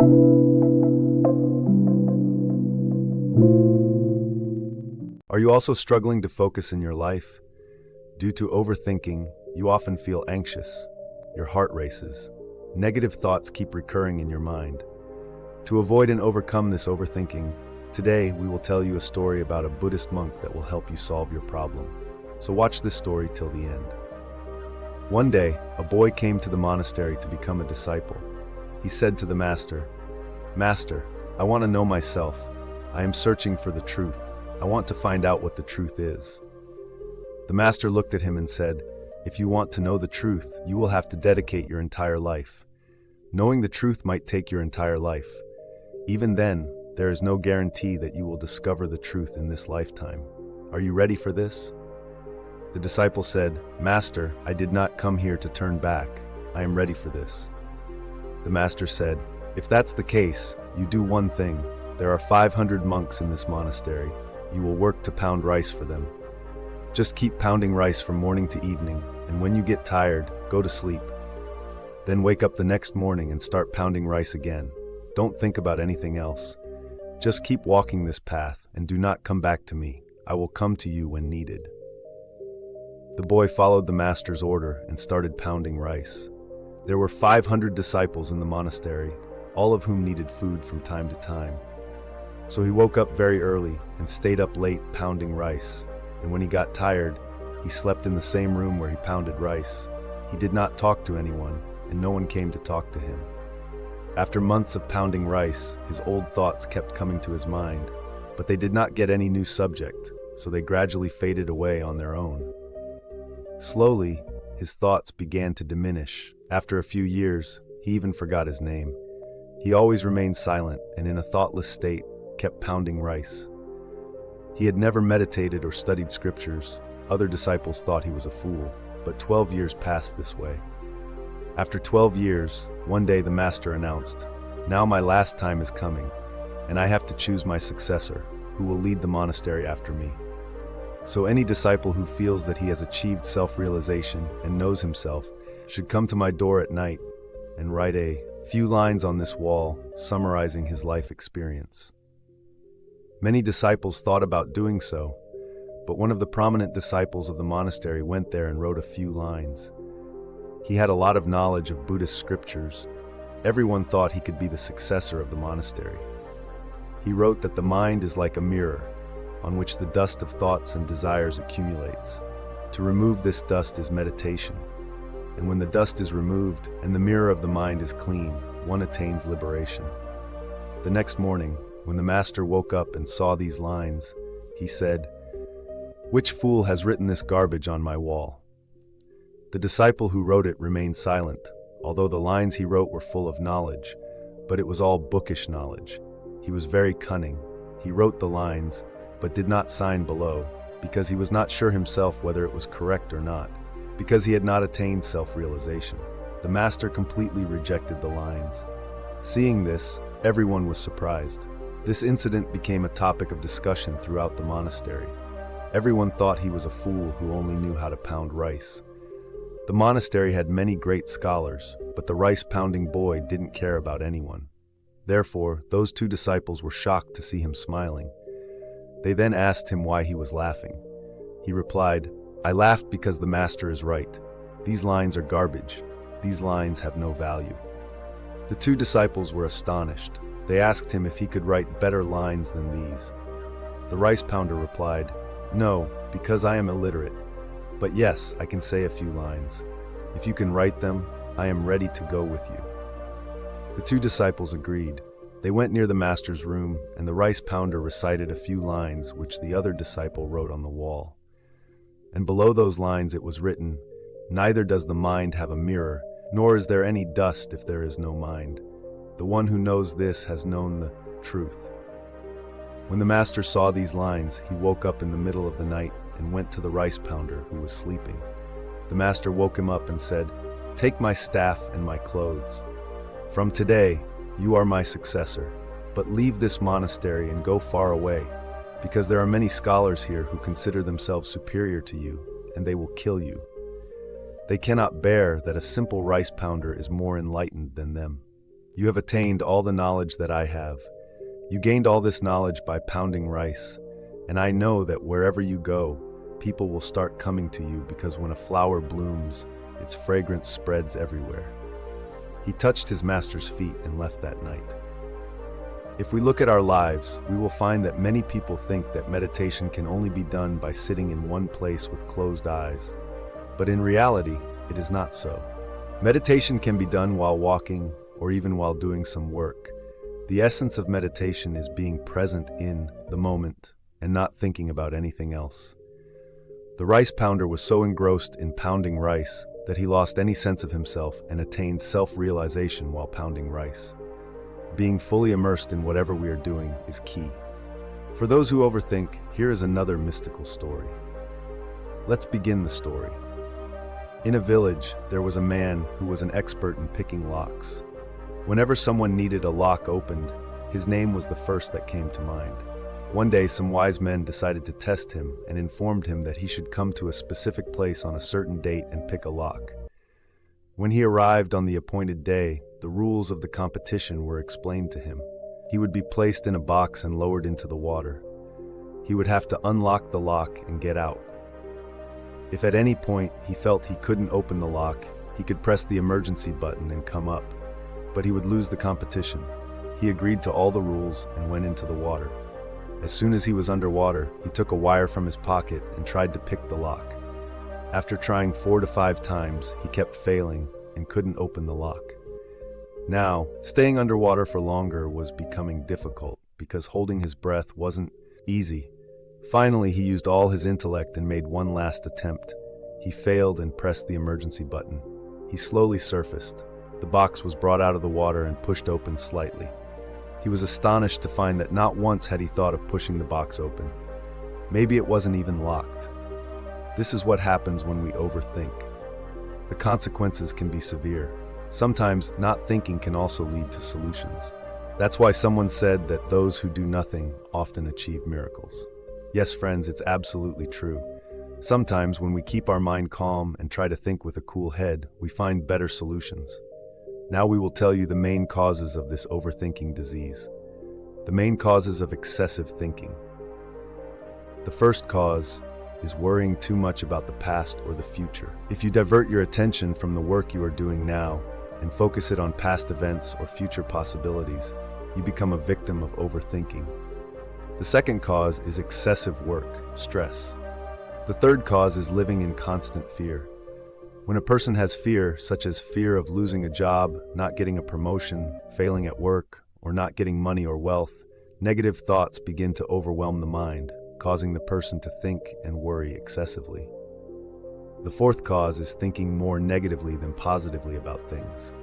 Are you also struggling to focus in your life? Due to overthinking, you often feel anxious. Your heart races. Negative thoughts keep recurring in your mind. To avoid and overcome this overthinking, today we will tell you a story about a Buddhist monk that will help you solve your problem. So watch this story till the end. One day, a boy came to the monastery to become a disciple. He said to the master, "Master, I want to know myself. I am searching for the truth. I want to find out what the truth is." The master looked at him and said, "If you want to know the truth, you will have to dedicate your entire life. Knowing the truth might take your entire life. Even then, there is no guarantee that you will discover the truth in this lifetime. Are you ready for this?" The disciple said, "Master, I did not come here to turn back. I am ready for this." The master said, "If that's the case, you do one thing. There are 500 monks in this monastery. You will work to pound rice for them. Just keep pounding rice from morning to evening, and when you get tired, go to sleep. Then wake up the next morning and start pounding rice again. Don't think about anything else. Just keep walking this path and do not come back to me. I will come to you when needed." The boy followed the master's order and started pounding rice. There were 500 disciples in the monastery, all of whom needed food from time to time. So he woke up very early and stayed up late pounding rice, and when he got tired, he slept in the same room where he pounded rice. He did not talk to anyone, and no one came to talk to him. After months of pounding rice, his old thoughts kept coming to his mind, but they did not get any new subject, so they gradually faded away on their own. Slowly, his thoughts began to diminish. After a few years, he even forgot his name. He always remained silent and in a thoughtless state, kept pounding rice. He had never meditated or studied scriptures. Other disciples thought he was a fool, but 12 years passed this way. After 12 years, one day the master announced, "Now my last time is coming, and I have to choose my successor, who will lead the monastery after me. So any disciple who feels that he has achieved self-realization and knows himself should come to my door at night and write a few lines on this wall summarizing his life experience." Many disciples thought about doing so, but one of the prominent disciples of the monastery went there and wrote a few lines. He had a lot of knowledge of Buddhist scriptures. Everyone thought he could be the successor of the monastery. He wrote that the mind is like a mirror, on which the dust of thoughts and desires accumulates. To remove this dust is meditation. And when the dust is removed and the mirror of the mind is clean, one attains liberation. The next morning, when the master woke up and saw these lines, he said, "Which fool has written this garbage on my wall?" The disciple who wrote it remained silent, although the lines he wrote were full of knowledge, but it was all bookish knowledge. He was very cunning. He wrote the lines, but did not sign below, because he was not sure himself whether it was correct or not, because he had not attained self-realization. The master completely rejected the lines. Seeing this, everyone was surprised. This incident became a topic of discussion throughout the monastery. Everyone thought he was a fool who only knew how to pound rice. The monastery had many great scholars, but the rice-pounding boy didn't care about anyone. Therefore, those two disciples were shocked to see him smiling. They then asked him why he was laughing. He replied, "I laughed because the master is right. These lines are garbage. These lines have no value." The two disciples were astonished. They asked him if he could write better lines than these. The rice pounder replied, "No, because I am illiterate. But yes, I can say a few lines. If you can write them, I am ready to go with you." The two disciples agreed. They went near the master's room, and the rice pounder recited a few lines which the other disciple wrote on the wall. And below those lines it was written, "Neither does the mind have a mirror, nor is there any dust if there is no mind. The one who knows this has known the truth." When the master saw these lines, he woke up in the middle of the night and went to the rice pounder, who was sleeping. The master woke him up and said, "Take my staff and my clothes. From today, you are my successor, but leave this monastery and go far away, because there are many scholars here who consider themselves superior to you, and they will kill you. They cannot bear that a simple rice pounder is more enlightened than them." You have attained all the knowledge that I have. You gained all this knowledge by pounding rice, and I know that wherever you go, people will start coming to you because when a flower blooms, its fragrance spreads everywhere. He touched his master's feet and left that night. If we look at our lives, we will find that many people think that meditation can only be done by sitting in one place with closed eyes. But in reality, it is not so. Meditation can be done while walking or even while doing some work. The essence of meditation is being present in the moment and not thinking about anything else. The rice pounder was so engrossed in pounding rice that he lost any sense of himself and attained self-realization while pounding rice. Being fully immersed in whatever we are doing is key. For those who overthink, here is another mystical story. Let's begin the story. In a village, there was a man who was an expert in picking locks. Whenever someone needed a lock opened, his name was the first that came to mind. One day, some wise men decided to test him and informed him that he should come to a specific place on a certain date and pick a lock. When he arrived on the appointed day, the rules of the competition were explained to him. He would be placed in a box and lowered into the water. He would have to unlock the lock and get out. If at any point he felt he couldn't open the lock, he could press the emergency button and come up, but he would lose the competition. He agreed to all the rules and went into the water. As soon as he was underwater, he took a wire from his pocket and tried to pick the lock. After trying 4 to 5 times, he kept failing and couldn't open the lock. Now, staying underwater for longer was becoming difficult because holding his breath wasn't easy. Finally, he used all his intellect and made one last attempt. He failed and pressed the emergency button. He slowly surfaced. The box was brought out of the water and pushed open slightly. He was astonished to find that not once had he thought of pushing the box open. Maybe it wasn't even locked. This is what happens when we overthink. The consequences can be severe. Sometimes not thinking can also lead to solutions. That's why someone said that those who do nothing often achieve miracles. Yes, friends, it's absolutely true. Sometimes when we keep our mind calm and try to think with a cool head, we find better solutions. Now we will tell you the main causes of this overthinking disease. The main causes of excessive thinking. The first cause is worrying too much about the past or the future. If you divert your attention from the work you are doing now and focus it on past events or future possibilities, you become a victim of overthinking. The second cause is excessive work, stress. The third cause is living in constant fear. When a person has fear, such as fear of losing a job, not getting a promotion, failing at work, or not getting money or wealth, negative thoughts begin to overwhelm the mind, causing the person to think and worry excessively. The fourth cause is thinking more negatively than positively about things.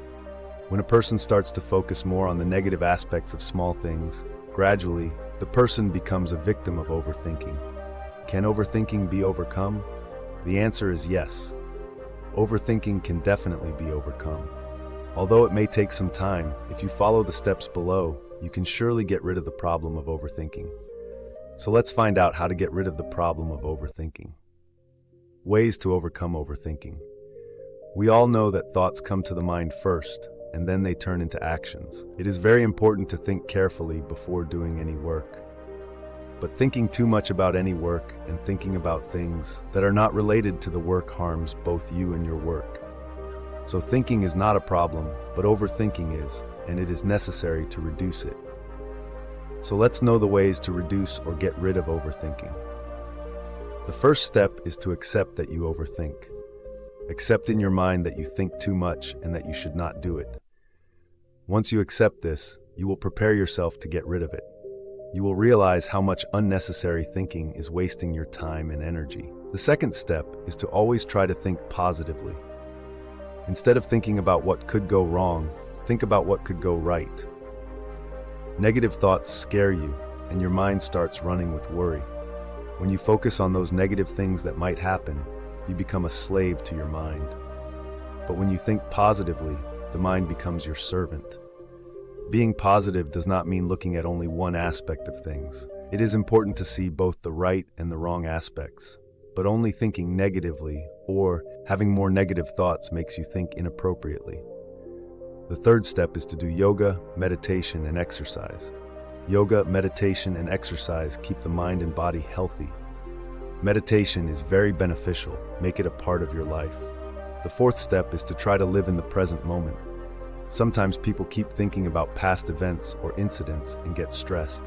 When a person starts to focus more on the negative aspects of small things, gradually, the person becomes a victim of overthinking. Can overthinking be overcome? The answer is yes. Overthinking can definitely be overcome. Although it may take some time, if you follow the steps below, you can surely get rid of the problem of overthinking. So let's find out how to get rid of the problem of overthinking. Ways to overcome overthinking. We all know that thoughts come to the mind first, and then they turn into actions. It is very important to think carefully before doing any work. But thinking too much about any work and thinking about things that are not related to the work harms both you and your work. So thinking is not a problem, but overthinking is, and it is necessary to reduce it. So let's know the ways to reduce or get rid of overthinking. The first step is to accept that you overthink. Accept in your mind that you think too much and that you should not do it. Once you accept this, you will prepare yourself to get rid of it. You will realize how much unnecessary thinking is wasting your time and energy. The second step is to always try to think positively. Instead of thinking about what could go wrong, think about what could go right. Negative thoughts scare you, and your mind starts running with worry. When you focus on those negative things that might happen, you become a slave to your mind. But when you think positively, the mind becomes your servant. Being positive does not mean looking at only one aspect of things. It is important to see both the right and the wrong aspects, but only thinking negatively or having more negative thoughts makes you think inappropriately. The third step is to do yoga, meditation, and exercise. Yoga, meditation, and exercise keep the mind and body healthy. Meditation is very beneficial. Make it a part of your life. The fourth step is to try to live in the present moment. Sometimes people keep thinking about past events or incidents and get stressed.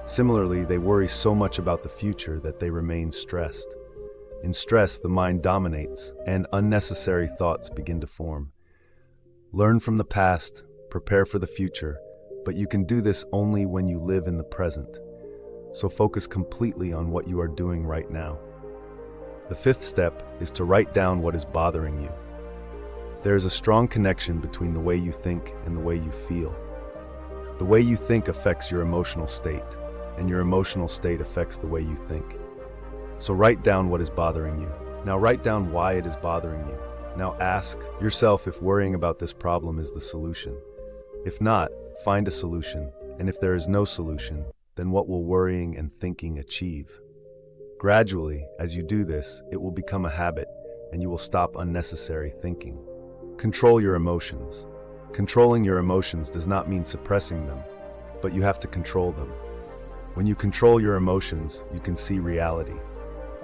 Similarly, they worry so much about the future that they remain stressed. In stress, the mind dominates, and unnecessary thoughts begin to form. Learn from the past, prepare for the future, but you can do this only when you live in the present. So focus completely on what you are doing right now. The fifth step is to write down what is bothering you. There is a strong connection between the way you think and the way you feel. The way you think affects your emotional state, and your emotional state affects the way you think. So write down what is bothering you. Now write down why it is bothering you. Now ask yourself if worrying about this problem is the solution. If not, find a solution, and if there is no solution, then what will worrying and thinking achieve? Gradually, as you do this, it will become a habit, and you will stop unnecessary thinking. Control your emotions. Controlling your emotions does not mean suppressing them, but you have to control them. When you control your emotions, you can see reality.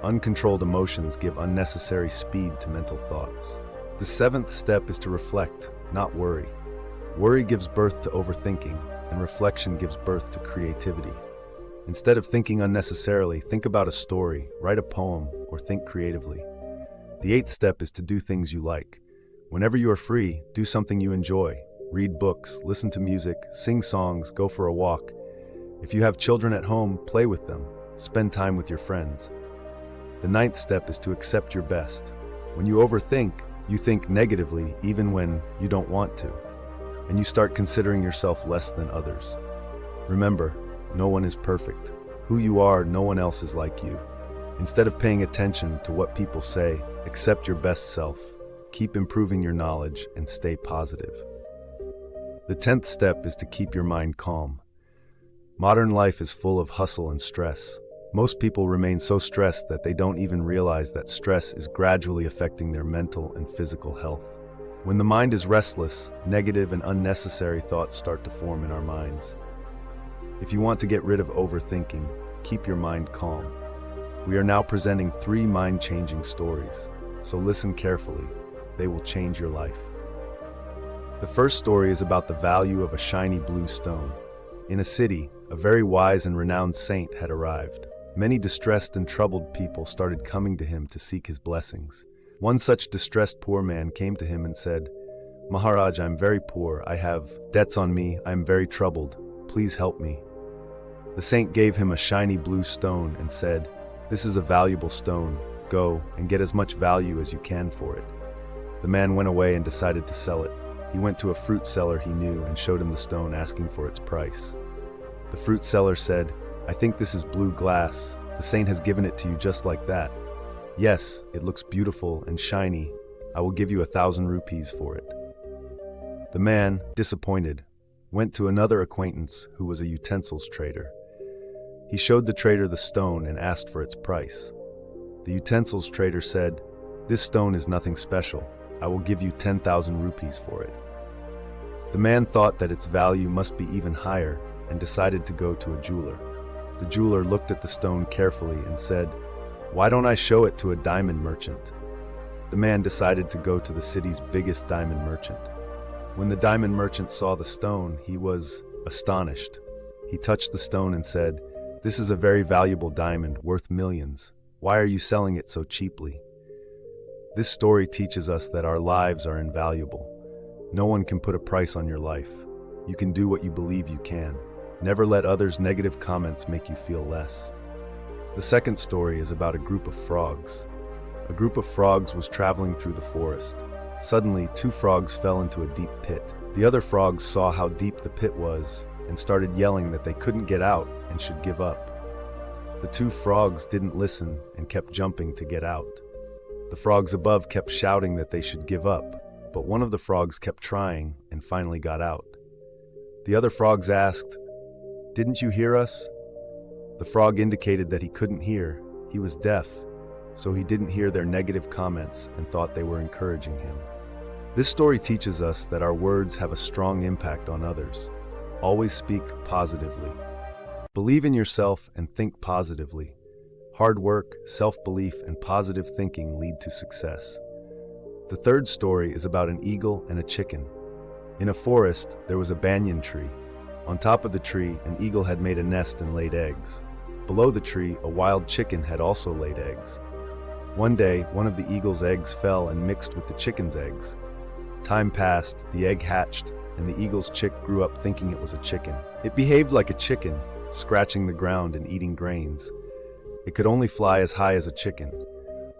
Uncontrolled emotions give unnecessary speed to mental thoughts. The seventh step is to reflect, not worry. Worry gives birth to overthinking, and reflection gives birth to creativity. Instead of thinking unnecessarily, think about a story, write a poem, or think creatively. The eighth step is to do things you like. Whenever you are free, do something you enjoy. Read books, listen to music, sing songs, go for a walk. If you have children at home, play with them. Spend time with your friends. The ninth step is to accept your best. When you overthink, you think negatively even when you don't want to, and you start considering yourself less than others. Remember, no one is perfect. Who you are, no one else is like you. Instead of paying attention to what people say, accept your best self. Keep improving your knowledge and stay positive. The 10th step is to keep your mind calm. Modern life is full of hustle and stress. Most people remain so stressed that they don't even realize that stress is gradually affecting their mental and physical health. When the mind is restless, negative and unnecessary thoughts start to form in our minds. If you want to get rid of overthinking, keep your mind calm. We are now presenting 3 mind-changing stories, so listen carefully. They will change your life. The first story is about the value of a shiny blue stone. In a city, a very wise and renowned saint had arrived. Many distressed and troubled people started coming to him to seek his blessings. One such distressed poor man came to him and said, "Maharaj, I am very poor. I have debts on me. I am very troubled. Please help me." The saint gave him a shiny blue stone and said, "This is a valuable stone. Go and get as much value as you can for it." The man went away and decided to sell it. He went to a fruit seller he knew and showed him the stone, asking for its price. The fruit seller said, "I think this is blue glass. The saint has given it to you just like that." "Yes, it looks beautiful and shiny. I will give you 1,000 rupees for it." The man, disappointed, went to another acquaintance who was a utensils trader. He showed the trader the stone and asked for its price. The utensils trader said, "This stone is nothing special. I will give you 10,000 rupees for it." The man thought that its value must be even higher and decided to go to a jeweler. The jeweler looked at the stone carefully and said, "Why don't I show it to a diamond merchant?" The man decided to go to the city's biggest diamond merchant. When the diamond merchant saw the stone, he was astonished. He touched the stone and said, "This is a very valuable diamond worth millions. Why are you selling it so cheaply?" This story teaches us that our lives are invaluable. No one can put a price on your life. You can do what you believe you can. Never let others' negative comments make you feel less. The second story is about a group of frogs. A group of frogs was traveling through the forest. Suddenly, 2 frogs fell into a deep pit. The other frogs saw how deep the pit was and started yelling that they couldn't get out and should give up. The 2 frogs didn't listen and kept jumping to get out. The frogs above kept shouting that they should give up, but one of the frogs kept trying and finally got out. The other frogs asked, "Didn't you hear us?" The frog indicated that he couldn't hear. He was deaf, so he didn't hear their negative comments and thought they were encouraging him. This story teaches us that our words have a strong impact on others. Always speak positively. Believe in yourself and think positively. Hard work, self-belief, and positive thinking lead to success. The third story is about an eagle and a chicken. In a forest, there was a banyan tree. On top of the tree, an eagle had made a nest and laid eggs. Below the tree, a wild chicken had also laid eggs. One day, one of the eagle's eggs fell and mixed with the chicken's eggs. Time passed, the egg hatched, and the eagle's chick grew up thinking it was a chicken. It behaved like a chicken, scratching the ground and eating grains. It could only fly as high as a chicken.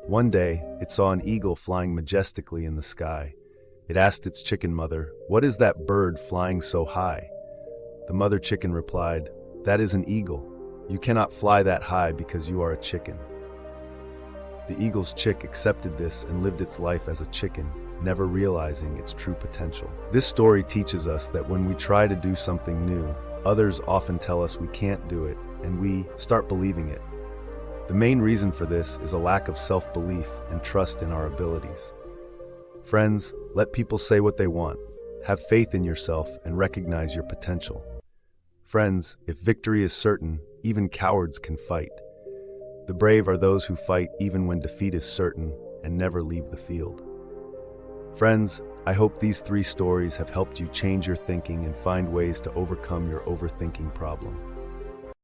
One day, it saw an eagle flying majestically in the sky. It asked its chicken mother, "What is that bird flying so high?" The mother chicken replied, "That is an eagle. You cannot fly that high because you are a chicken." The eagle's chick accepted this and lived its life as a chicken, never realizing its true potential. This story teaches us that when we try to do something new, others often tell us we can't do it, and we start believing it. The main reason for this is a lack of self-belief and trust in our abilities. Friends, let people say what they want. Have faith in yourself and recognize your potential. Friends, if victory is certain, even cowards can fight. The brave are those who fight even when defeat is certain and never leave the field. Friends, I hope these 3 stories have helped you change your thinking and find ways to overcome your overthinking problem.